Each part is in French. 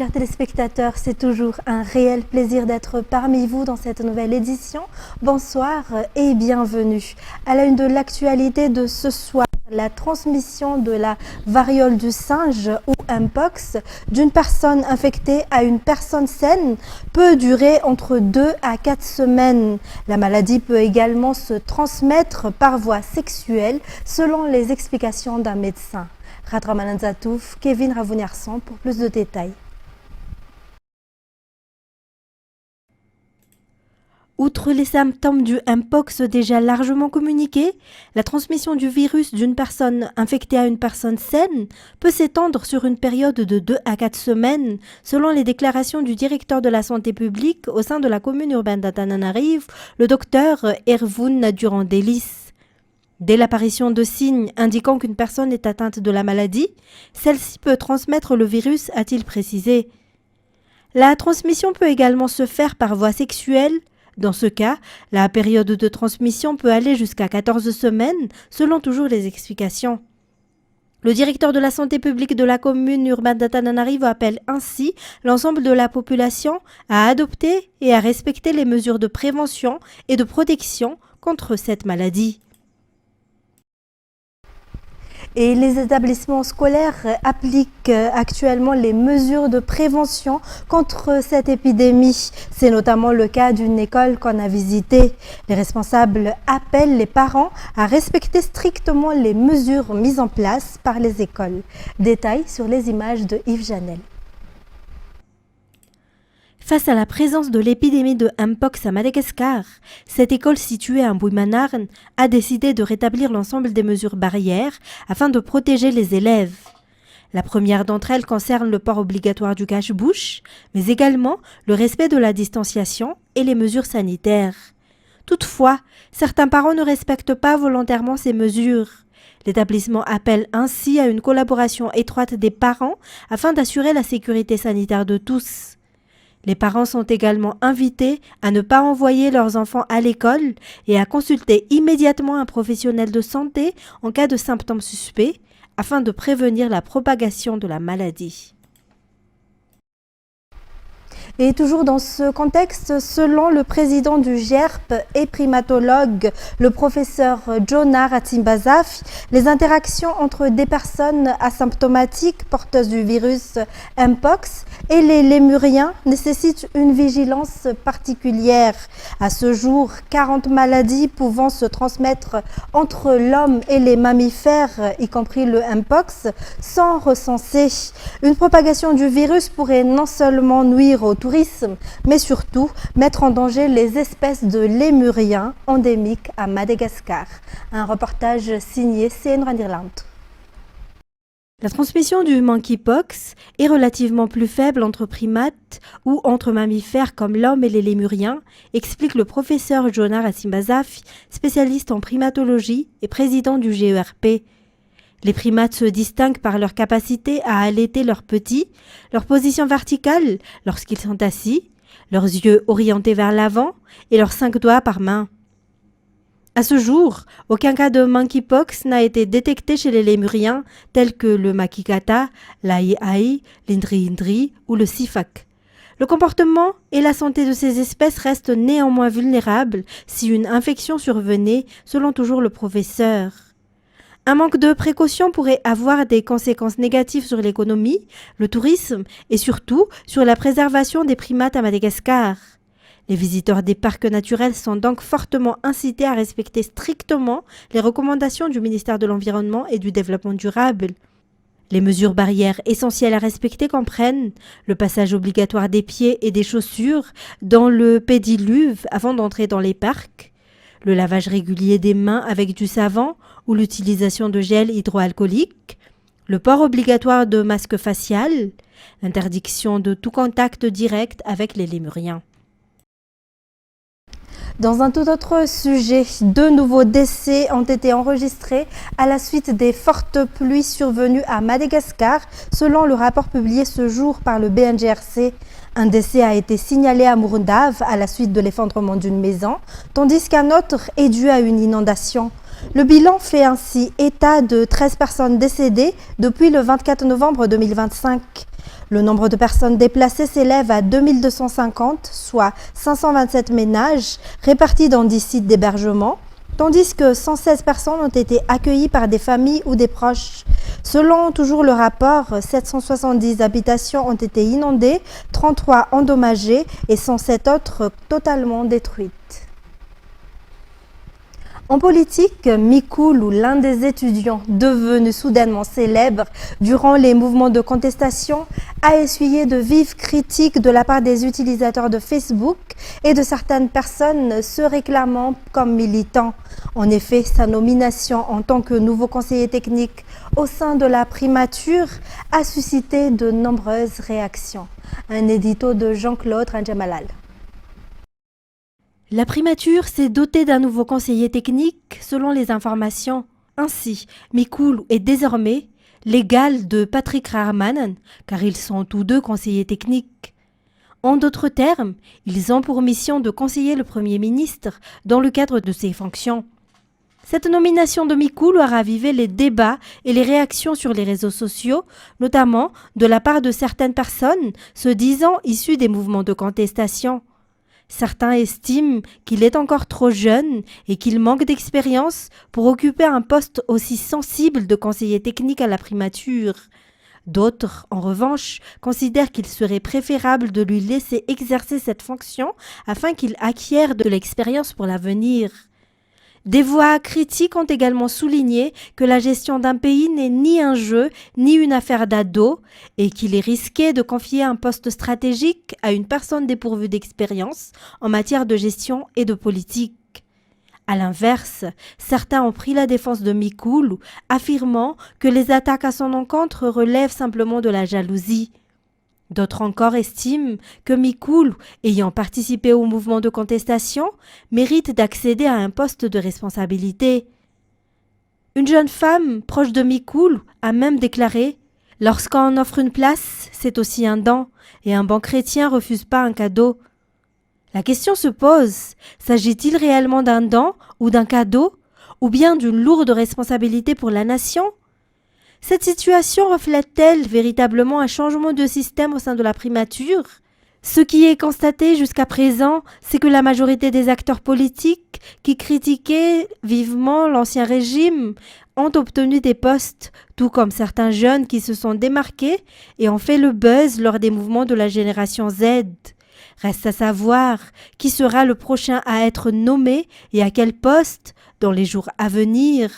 Chers téléspectateurs, c'est toujours un réel plaisir d'être parmi vous dans cette nouvelle édition. Bonsoir et bienvenue. À la une de l'actualité de ce soir, la transmission de la variole du singe ou Mpox d'une personne infectée à une personne saine peut durer entre 2 à 4 semaines. La maladie peut également se transmettre par voie sexuelle selon les explications d'un médecin. Radraman Zatouf, Kevin Ravouniarson pour plus de détails. Outre les symptômes du Mpox déjà largement communiqués, la transmission du virus d'une personne infectée à une personne saine peut s'étendre sur une période de 2 à 4 semaines, selon les déclarations du directeur de la santé publique au sein de la commune urbaine d'Antananarive, le docteur Ervoun Durandelis. Dès l'apparition de signes indiquant qu'une personne est atteinte de la maladie, celle-ci peut transmettre le virus, a-t-il précisé. La transmission peut également se faire par voie sexuelle. Dans ce cas, la période de transmission peut aller jusqu'à 14 semaines, selon toujours les explications. Le directeur de la santé publique de la commune urbaine d'Antananarive appelle ainsi l'ensemble de la population à adopter et à respecter les mesures de prévention et de protection contre cette maladie. Et les établissements scolaires appliquent actuellement les mesures de prévention contre cette épidémie. C'est notamment le cas d'une école qu'on a visitée. Les responsables appellent les parents à respecter strictement les mesures mises en place par les écoles. Détails sur les images de Yves Janel. Face à la présence de l'épidémie de Mpox à Madagascar, cette école située à Mbouimanarn a décidé de rétablir l'ensemble des mesures barrières afin de protéger les élèves. La première d'entre elles concerne le port obligatoire du cache-bouche, mais également le respect de la distanciation et les mesures sanitaires. Toutefois, certains parents ne respectent pas volontairement ces mesures. L'établissement appelle ainsi à une collaboration étroite des parents afin d'assurer la sécurité sanitaire de tous. Les parents sont également invités à ne pas envoyer leurs enfants à l'école et à consulter immédiatement un professionnel de santé en cas de symptômes suspects afin de prévenir la propagation de la maladie. Et toujours dans ce contexte, selon le président du GERP et primatologue, le professeur Jonar Atsimbazaf, les interactions entre des personnes asymptomatiques porteuses du virus Mpox et les lémuriens nécessitent une vigilance particulière. À ce jour, 40 maladies pouvant se transmettre entre l'homme et les mammifères, y compris le Mpox, sont recensées. Une propagation du virus pourrait non seulement nuire au tourisme, mais surtout mettre en danger les espèces de lémuriens endémiques à Madagascar. Un reportage signé CN Randirland. La transmission du monkeypox est relativement plus faible entre primates ou entre mammifères comme l'homme et les lémuriens, explique le professeur Jonar Atsimbazaf, spécialiste en primatologie et président du GERP. Les primates se distinguent par leur capacité à allaiter leurs petits, leur position verticale lorsqu'ils sont assis, leurs yeux orientés vers l'avant et leurs 5 doigts par main. À ce jour, aucun cas de monkeypox n'a été détecté chez les lémuriens tels que le makikata, l'ai-ai, l'indri-indri ou le sifak. Le comportement et la santé de ces espèces restent néanmoins vulnérables si une infection survenait, selon toujours le professeur. Un manque de précaution pourrait avoir des conséquences négatives sur l'économie, le tourisme et surtout sur la préservation des primates à Madagascar. Les visiteurs des parcs naturels sont donc fortement incités à respecter strictement les recommandations du ministère de l'Environnement et du Développement durable. Les mesures barrières essentielles à respecter comprennent le passage obligatoire des pieds et des chaussures dans le pédiluve avant d'entrer dans les parcs, le lavage régulier des mains avec du savon ou l'utilisation de gel hydroalcoolique, le port obligatoire de masque facial, l'interdiction de tout contact direct avec les lémuriens. Dans un tout autre sujet, 2 nouveaux décès ont été enregistrés à la suite des fortes pluies survenues à Madagascar, selon le rapport publié ce jour par le BNGRC. Un décès a été signalé à Mourundave à la suite de l'effondrement d'une maison, tandis qu'un autre est dû à une inondation. Le bilan fait ainsi état de 13 personnes décédées depuis le 24 novembre 2025. Le nombre de personnes déplacées s'élève à 2250, soit 527 ménages répartis dans 10 sites d'hébergement, tandis que 116 personnes ont été accueillies par des familles ou des proches. Selon toujours le rapport, 770 habitations ont été inondées, 33 endommagées et 107 autres totalement détruites. En politique, Mikoulou, l'un des étudiants devenu soudainement célèbre durant les mouvements de contestation, a essuyé de vives critiques de la part des utilisateurs de Facebook et de certaines personnes se réclamant comme militants. En effet, sa nomination en tant que nouveau conseiller technique au sein de la primature a suscité de nombreuses réactions. Un édito de Jean-Claude Ranjamalal. La primature s'est dotée d'un nouveau conseiller technique selon les informations. Ainsi, Mikoulou est désormais l'égal de Patrick Rahmanen, car ils sont tous deux conseillers techniques. En d'autres termes, ils ont pour mission de conseiller le Premier ministre dans le cadre de ses fonctions. Cette nomination de Mikoulou a ravivé les débats et les réactions sur les réseaux sociaux, notamment de la part de certaines personnes se disant issues des mouvements de contestation. Certains estiment qu'il est encore trop jeune et qu'il manque d'expérience pour occuper un poste aussi sensible de conseiller technique à la primature. D'autres, en revanche, considèrent qu'il serait préférable de lui laisser exercer cette fonction afin qu'il acquiert de l'expérience pour l'avenir. Des voix critiques ont également souligné que la gestion d'un pays n'est ni un jeu ni une affaire d'ado et qu'il est risqué de confier un poste stratégique à une personne dépourvue d'expérience en matière de gestion et de politique. À l'inverse, certains ont pris la défense de Mikoulou, affirmant que les attaques à son encontre relèvent simplement de la jalousie. D'autres encore estiment que Mikoulou, ayant participé au mouvement de contestation, mérite d'accéder à un poste de responsabilité. Une jeune femme proche de Mikoulou a même déclaré « Lorsqu'on offre une place, c'est aussi un don, et un bon chrétien refuse pas un cadeau. » La question se pose, s'agit-il réellement d'un don ou d'un cadeau, ou bien d'une lourde responsabilité pour la nation ? Cette situation reflète-t-elle véritablement un changement de système au sein de la primature ? Ce qui est constaté jusqu'à présent, c'est que la majorité des acteurs politiques qui critiquaient vivement l'ancien régime ont obtenu des postes, tout comme certains jeunes qui se sont démarqués et ont fait le buzz lors des mouvements de la génération Z. Reste à savoir qui sera le prochain à être nommé et à quel poste dans les jours à venir.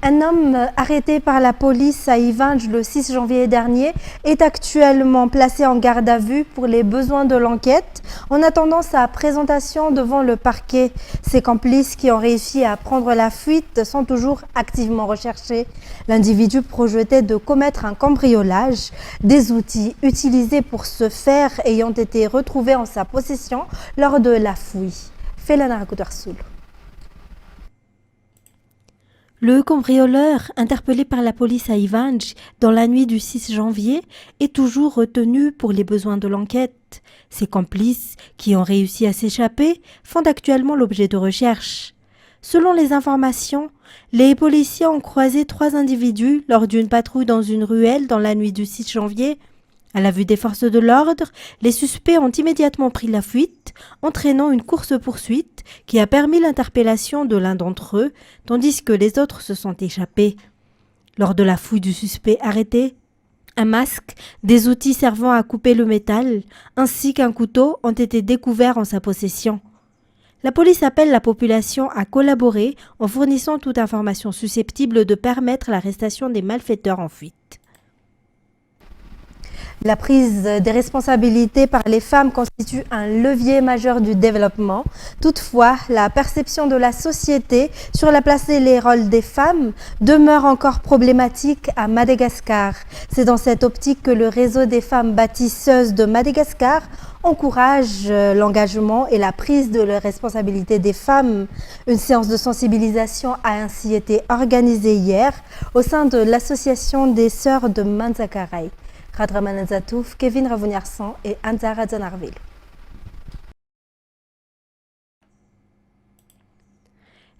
Un homme arrêté par la police à Ivange le 6 janvier dernier est actuellement placé en garde à vue pour les besoins de l'enquête en attendant sa présentation devant le parquet. Ses complices qui ont réussi à prendre la fuite sont toujours activement recherchés. L'individu projetait de commettre un cambriolage. Des outils utilisés pour ce faire ayant été retrouvés en sa possession lors de la fouille. Felana Rakutarsoul. Le cambrioleur, interpellé par la police à Ivange dans la nuit du 6 janvier, est toujours retenu pour les besoins de l'enquête. Ses complices, qui ont réussi à s'échapper, font actuellement l'objet de recherches. Selon les informations, les policiers ont croisé 3 individus lors d'une patrouille dans une ruelle dans la nuit du 6 janvier. À la vue des forces de l'ordre, les suspects ont immédiatement pris la fuite, entraînant une course-poursuite qui a permis l'interpellation de l'un d'entre eux, tandis que les autres se sont échappés. Lors de la fouille du suspect arrêté, un masque, des outils servant à couper le métal, ainsi qu'un couteau ont été découverts en sa possession. La police appelle la population à collaborer en fournissant toute information susceptible de permettre l'arrestation des malfaiteurs en fuite. La prise des responsabilités par les femmes constitue un levier majeur du développement. Toutefois, la perception de la société sur la place et les rôles des femmes demeure encore problématique à Madagascar. C'est dans cette optique que le réseau des femmes bâtisseuses de Madagascar encourage l'engagement et la prise de la responsabilité des femmes. Une séance de sensibilisation a ainsi été organisée hier au sein de l'association des Sœurs de Manzakaray. Radraman Zatouf, Kevin Ravoniarsan et Anzara Zanarville.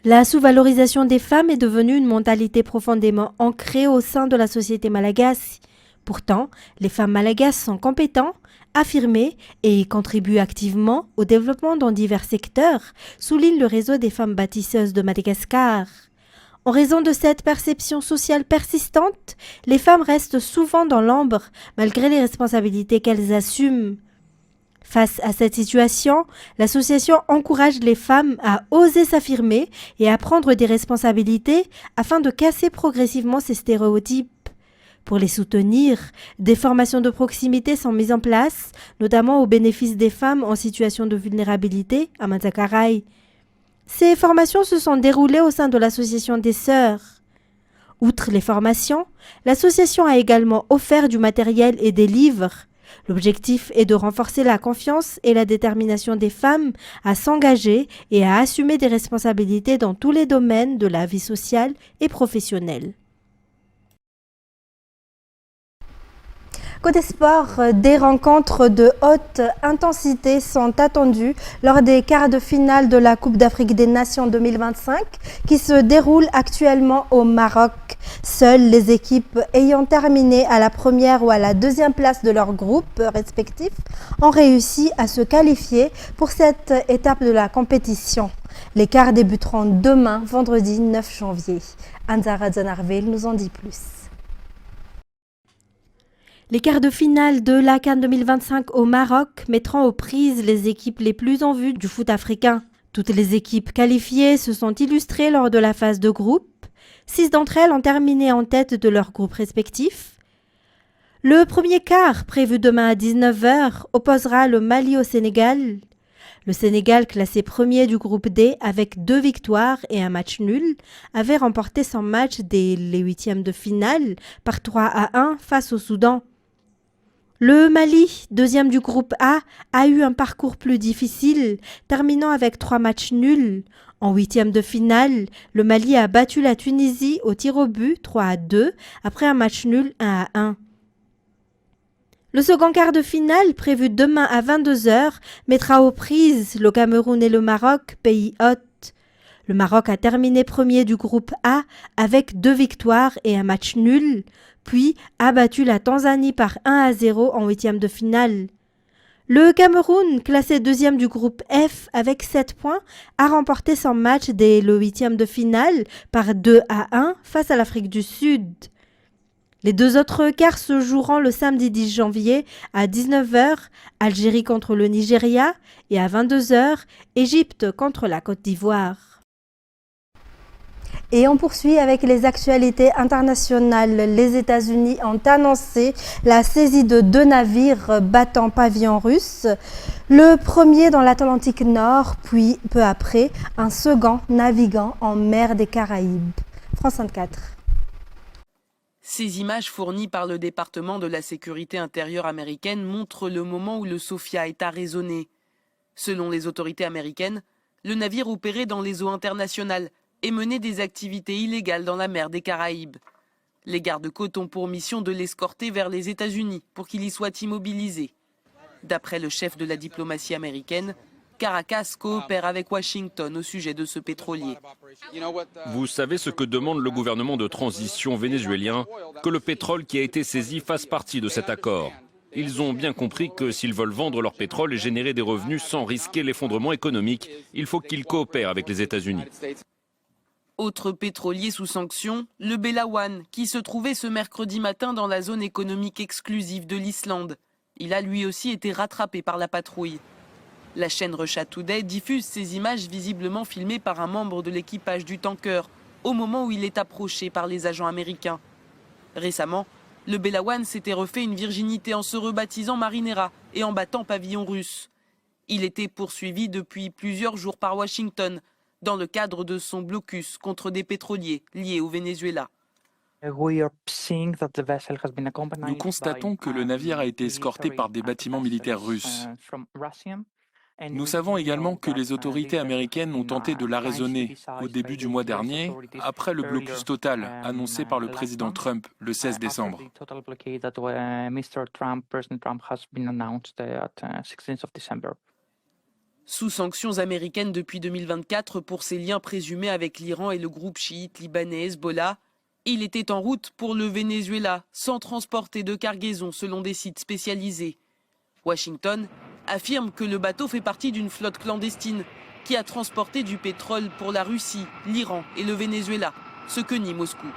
La sous-valorisation des femmes est devenue une mentalité profondément ancrée au sein de la société malagasy. Pourtant, les femmes malagasy sont compétentes, affirmées et contribuent activement au développement dans divers secteurs, souligne le réseau des femmes bâtisseuses de Madagascar. En raison de cette perception sociale persistante, les femmes restent souvent dans l'ombre malgré les responsabilités qu'elles assument. Face à cette situation, l'association encourage les femmes à oser s'affirmer et à prendre des responsabilités afin de casser progressivement ces stéréotypes. Pour les soutenir, des formations de proximité sont mises en place, notamment au bénéfice des femmes en situation de vulnérabilité à Manzakaray. Ces formations se sont déroulées au sein de l'association des sœurs. Outre les formations, l'association a également offert du matériel et des livres. L'objectif est de renforcer la confiance et la détermination des femmes à s'engager et à assumer des responsabilités dans tous les domaines de la vie sociale et professionnelle. Côté sport, des rencontres de haute intensité sont attendues lors des quarts de finale de la Coupe d'Afrique des Nations 2025 qui se déroule actuellement au Maroc. Seules les équipes ayant terminé à la première ou à la deuxième place de leur groupe respectif ont réussi à se qualifier pour cette étape de la compétition. Les quarts débuteront demain, vendredi 9 janvier. Anzara Zanarvel nous en dit plus. Les quarts de finale de la CAN 2025 au Maroc mettront aux prises les équipes les plus en vue du foot africain. Toutes les équipes qualifiées se sont illustrées lors de la phase de groupe. 6 d'entre elles ont terminé en tête de leur groupe respectif. Le premier quart, prévu demain à 19h, opposera le Mali au Sénégal. Le Sénégal, classé premier du groupe D avec 2 victoires et un match nul, avait remporté son match dès les huitièmes de finale par 3-1 face au Soudan. Le Mali, deuxième du groupe A eu un parcours plus difficile, terminant avec 3 matchs nuls. En huitième de finale, le Mali a battu la Tunisie au tir au but 3-2 après un match nul 1-1. Le second quart de finale, prévu demain à 22h, mettra aux prises le Cameroun et le Maroc, pays hôtes. Le Maroc a terminé premier du groupe A avec 2 victoires et un match nul, puis a battu la Tanzanie par 1-0 en huitième de finale. Le Cameroun, classé deuxième du groupe F avec 7 points, a remporté son match dès le huitième de finale par 2-1 face à l'Afrique du Sud. Les 2 autres quarts se joueront le samedi 10 janvier à 19h, Algérie contre le Nigeria, et à 22h, Égypte contre la Côte d'Ivoire. Et on poursuit avec les actualités internationales. Les États-Unis ont annoncé la saisie de 2 navires battant pavillon russe. Le premier dans l'Atlantique Nord, puis peu après, un second naviguant en mer des Caraïbes. France 24. Ces images fournies par le département de la sécurité intérieure américaine montrent le moment où le Sophia est arraisonné. Selon les autorités américaines, le navire opérait dans les eaux internationales et menait des activités illégales dans la mer des Caraïbes. Les gardes-côtes ont pour mission de l'escorter vers les États-Unis pour qu'il y soit immobilisé. D'après le chef de la diplomatie américaine, Caracas coopère avec Washington au sujet de ce pétrolier. Vous savez ce que demande le gouvernement de transition vénézuélien? Que le pétrole qui a été saisi fasse partie de cet accord. Ils ont bien compris que s'ils veulent vendre leur pétrole et générer des revenus sans risquer l'effondrement économique, il faut qu'ils coopèrent avec les États-Unis. Autre pétrolier sous sanction, le Belawan, qui se trouvait ce mercredi matin dans la zone économique exclusive de l'Islande. Il a lui aussi été rattrapé par la patrouille. La chaîne Russia Today diffuse ces images visiblement filmées par un membre de l'équipage du tanker au moment où il est approché par les agents américains. Récemment, le Belawan s'était refait une virginité en se rebaptisant Marinera et en battant pavillon russe. Il était poursuivi depuis plusieurs jours par Washington dans le cadre de son blocus contre des pétroliers liés au Venezuela. Nous constatons que le navire a été escorté par des bâtiments militaires russes. Nous savons également que les autorités américaines ont tenté de l'arraisonner au début du mois dernier, après le blocus total annoncé par le président Trump le 16 décembre. Sous sanctions américaines depuis 2024 pour ses liens présumés avec l'Iran et le groupe chiite libanais Hezbollah, Il était en route pour le Venezuela, sans transporter de cargaison selon des sites spécialisés. Washington affirme que le bateau fait partie d'une flotte clandestine qui a transporté du pétrole pour la Russie, l'Iran et le Venezuela, ce que nie Moscou.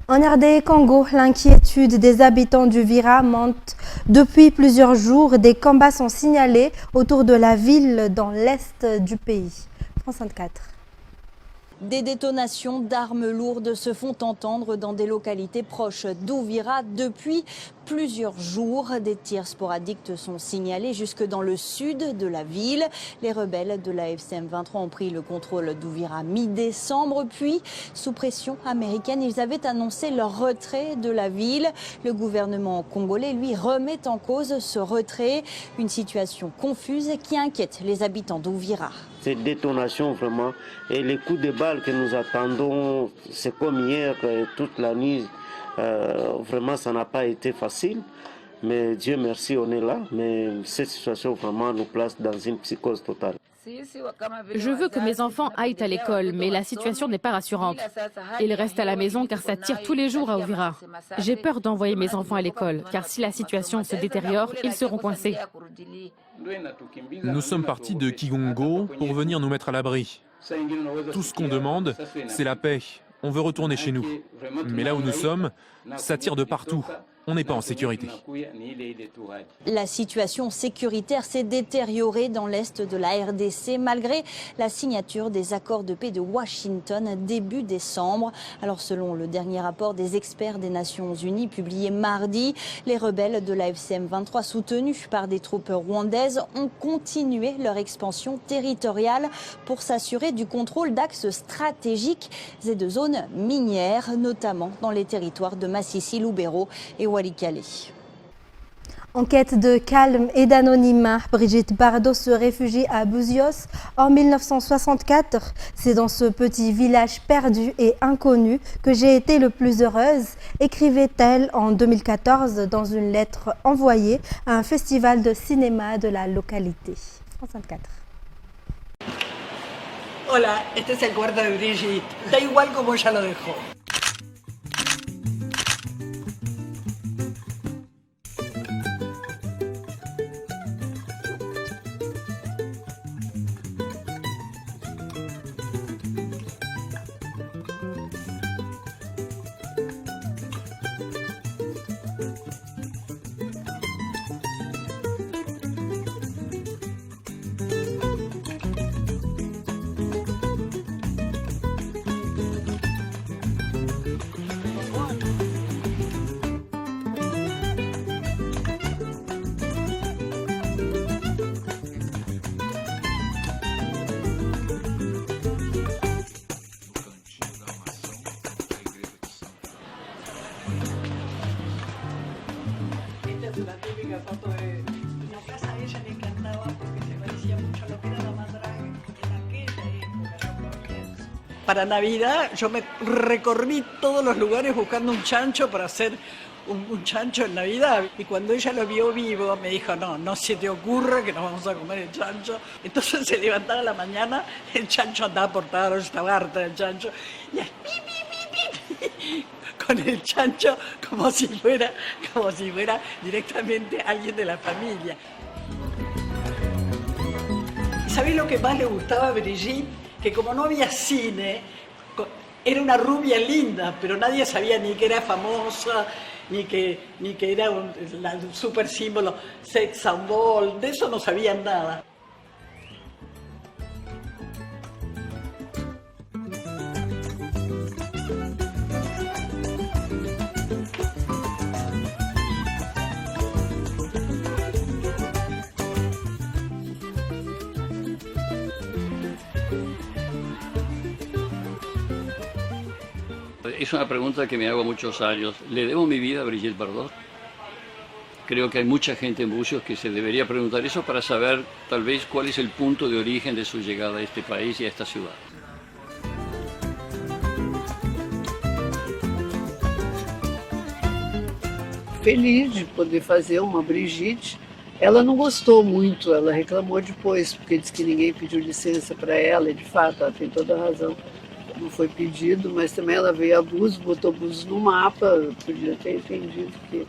En RD Congo, l'inquiétude des habitants d'Uvira monte. Depuis plusieurs jours, des combats sont signalés autour de la ville dans l'est du pays. France 24. Des détonations d'armes lourdes se font entendre dans des localités proches d'Uvira depuis plusieurs jours. Des tirs sporadiques sont signalés jusque dans le sud de la ville. Les rebelles de la FCM 23 ont pris le contrôle d'Uvira mi-décembre. Puis, sous pression américaine, ils avaient annoncé leur retrait de la ville. Le gouvernement congolais, lui, remet en cause ce retrait. Une situation confuse qui inquiète les habitants d'Uvira. Ces détonations vraiment et les coups de balles que nous attendons, c'est comme hier, toute la nuit, vraiment ça n'a pas été facile, mais Dieu merci on est là, mais cette situation vraiment nous place dans une psychose totale. Je veux que mes enfants aillent à l'école, mais la situation n'est pas rassurante. Ils restent à la maison car ça tire tous les jours à Uvira. J'ai peur d'envoyer mes enfants à l'école, car si la situation se détériore, ils seront coincés. Nous sommes partis de Kigongo pour venir nous mettre à l'abri. Tout ce qu'on demande, c'est la paix. On veut retourner chez nous. Mais là où nous sommes, ça tire de partout. On n'est pas en sécurité. La situation sécuritaire s'est détériorée dans l'est de la RDC malgré la signature des accords de paix de Washington début décembre. Alors selon le dernier rapport des experts des Nations Unies publié mardi, les rebelles de la FCM 23 soutenus par des troupes rwandaises ont continué leur expansion territoriale pour s'assurer du contrôle d'axes stratégiques et de zones minières, notamment dans les territoires de Massissi, Lubero et Walikale. En quête de calme et d'anonymat, Brigitte Bardot se réfugie à Buzios en 1964. C'est dans ce petit village perdu et inconnu que j'ai été le plus heureuse, écrivait-elle en 2014 dans une lettre envoyée à un festival de cinéma de la localité. France 24. Hola, este es el cuarto de Brigitte. Da igual como ella lo dejó. La típica foto de la casa, a ella le encantaba porque se parecía mucho a lo que era la Mandrake en aquella época. Para Navidad yo me recorrí todos los lugares buscando un chancho para hacer un chancho en Navidad. Y cuando ella lo vio vivo me dijo, no se te ocurra que nos vamos a comer el chancho. Entonces se levantaba a la mañana, el chancho andaba por toda, estaba harta del chancho. Y con el chancho como si fuera directamente alguien de la familia. ¿Sabés lo que más le gustaba a Brigitte? Que como no había cine, era una rubia linda, pero nadie sabía ni que era famosa, ni que era un super símbolo, sex symbol, de eso no sabían nada. Es una pregunta que me hago muchos años. ¿Le debo mi vida a Brigitte Bardot? Creo que hay mucha gente en Buzios que se debería preguntar eso para saber tal vez cuál es el punto de origen de su llegada a este país y a esta ciudad. Feliz de poder fazer uma Brigitte. Ela não gostou muito, ela reclamou depois, porque disse que ninguém pediu licença para ela, e de fato ela tem toda a razão. não foi pedido, mas também ela veio a Búzios, botou Búzios no mapa, eu podia ter entendido que...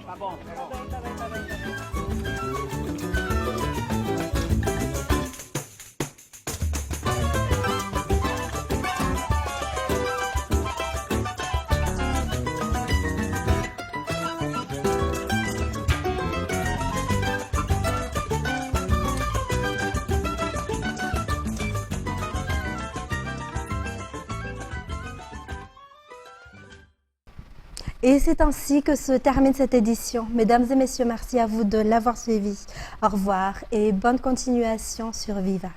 Et c'est ainsi que se termine cette édition. Mesdames et messieurs, merci à vous de l'avoir suivi. Au revoir et bonne continuation sur Viva.